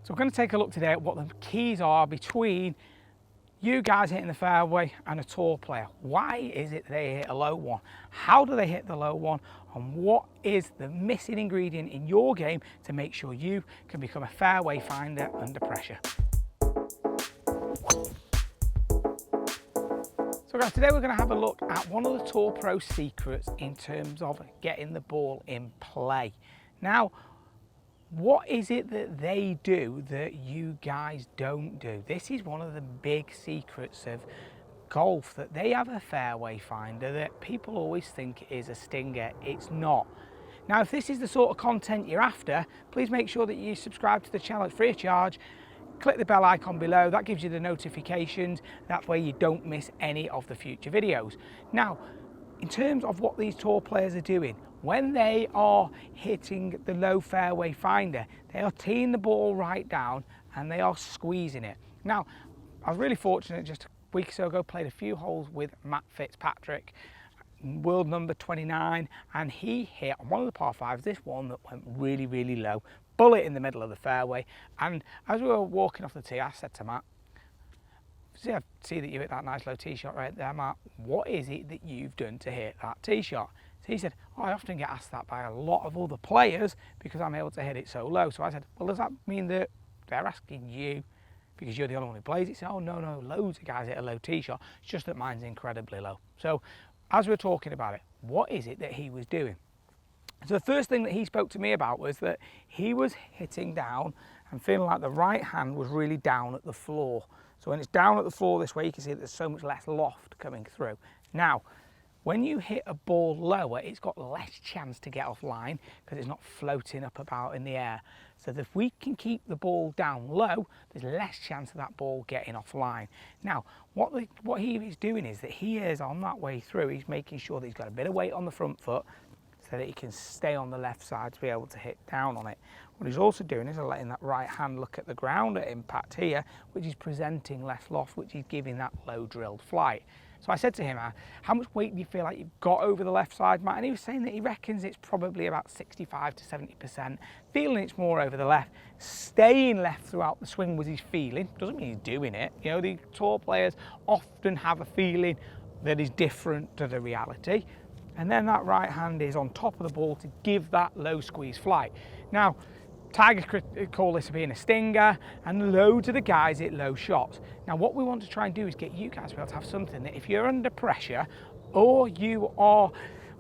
So we're going to take a look today at what the keys are between you guys hitting the fairway and a tour player. Why is it they hit a low one? How do they hit the low one? And what is the missing ingredient in your game to make sure you can become a fairway finder under pressure? So guys, today we're going to have a look at one of the Tour Pro secrets in terms of getting the ball in play. Now, what is it that they do that you guys don't do? This is one of the big secrets of golf, that they have a fairway finder that people always think is a stinger. It's not. Now, if this is the sort of content you're after, please make sure that you subscribe to the channel. It's free of charge. Click the bell icon below, that gives you the notifications. That way you don't miss any of the future videos. Now, in terms of what these tour players are doing, when they are hitting the low fairway finder, they are teeing the ball right down and they are squeezing it. Now, I was really fortunate just a week or so ago, played a few holes with Matt Fitzpatrick, world number 29, and he hit on one of the par fives, this one that went really, really low, bullet in the middle of the fairway. And as we were walking off the tee, I said to Matt, I see that you hit that nice low tee shot right there, Matt. What is it that you've done to hit that tee shot? So he said, oh, I often get asked that by a lot of other players because I'm able to hit it so low. So I said, well, does that mean that they're asking you because you're the only one who plays it? He said, oh, no, loads of guys hit a low tee shot. It's just that mine's incredibly low. So as we were talking about it, what is it that he was doing? So the first thing that he spoke to me about was that he was hitting down and feeling like the right hand was really down at the floor. So when it's down at the floor this way, you can see that there's so much less loft coming through. Now, when you hit a ball lower, it's got less chance to get offline because it's not floating up about in the air. So if we can keep the ball down low, there's less chance of that ball getting offline. Now, what he is doing is that he is on that way through, he's making sure that he's got a bit of weight on the front foot so that he can stay on the left side to be able to hit down on it. What he's also doing is letting that right hand look at the ground at impact here, which is presenting less loft, which is giving that low drilled flight. So I said to him, how much weight do you feel like you've got over the left side, Matt? And he was saying that he reckons it's probably about 65 to 70%, feeling it's more over the left. Staying left throughout the swing was his feeling. Doesn't mean he's doing it. You know, the tour players often have a feeling that is different to the reality. And then that right hand is on top of the ball to give that low squeeze flight. Now, Tiger call this being a stinger, and loads of the guys hit low shots. Now, what we want to try and do is get you guys to be able to have something that if you're under pressure or you are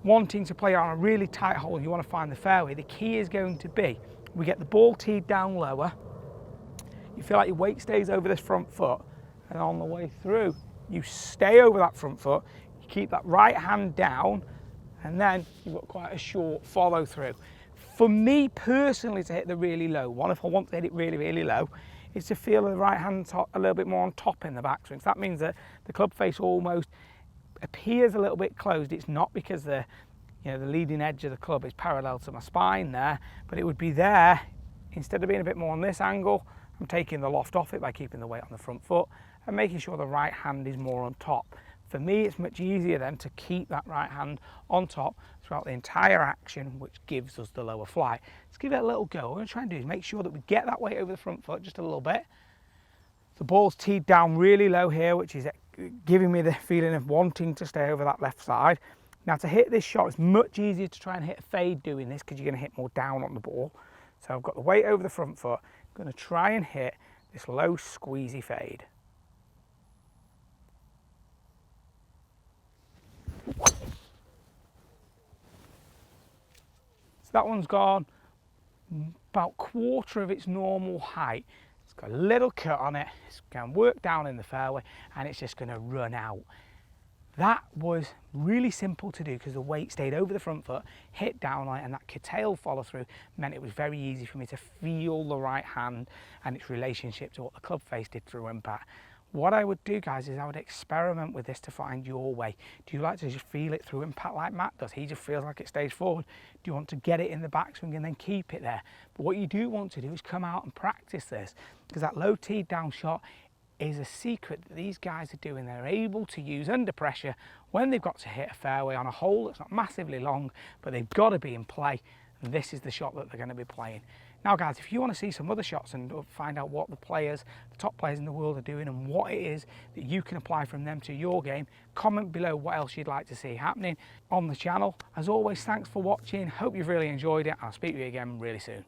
wanting to play on a really tight hole and you want to find the fairway, the key is going to be, we get the ball teed down lower, you feel like your weight stays over this front foot, and on the way through, you stay over that front foot, you keep that right hand down, and then you've got quite a short follow through. For me personally, to hit the really low one, if I want to hit it really, really low, is to feel the right hand a little bit more on top in the backswing. So that means that the club face almost appears a little bit closed. It's not because the leading edge of the club is parallel to my spine there, but it would be there. Instead of being a bit more on this angle, I'm taking the loft off it by keeping the weight on the front foot and making sure the right hand is more on top. For me, it's much easier then to keep that right hand on top throughout the entire action, which gives us the lower flight. Let's give it a little go. What we're going to try and do is make sure that we get that weight over the front foot just a little bit. The ball's teed down really low here, which is giving me the feeling of wanting to stay over that left side. Now, to hit this shot, it's much easier to try and hit a fade doing this because you're going to hit more down on the ball. So I've got the weight over the front foot. I'm going to try and hit this low squeezy fade. So that one's gone about quarter of its normal height. It's got a little cut on it. It's going to work down in the fairway and it's just going to run out. That was really simple to do because the weight stayed over the front foot, hit down on it, and that curtail follow through meant it was very easy for me to feel the right hand and its relationship to what the club face did through impact. What I would do, guys, is I would experiment with this to find your way. Do you like to just feel it through impact like Matt does? He just feels like it stays forward. Do you want to get it in the backswing and then keep it there? But what you do want to do is come out and practice this, because that low teed down shot is a secret that these guys are doing. They're able to use under pressure when they've got to hit a fairway on a hole that's not massively long, but they've got to be in play. And this is the shot that they're going to be playing. Now guys, if you want to see some other shots and find out what the top players in the world are doing and what it is that you can apply from them to your game, comment below what else you'd like to see happening on the channel. As always, thanks for watching. Hope you've really enjoyed it. I'll speak to you again really soon.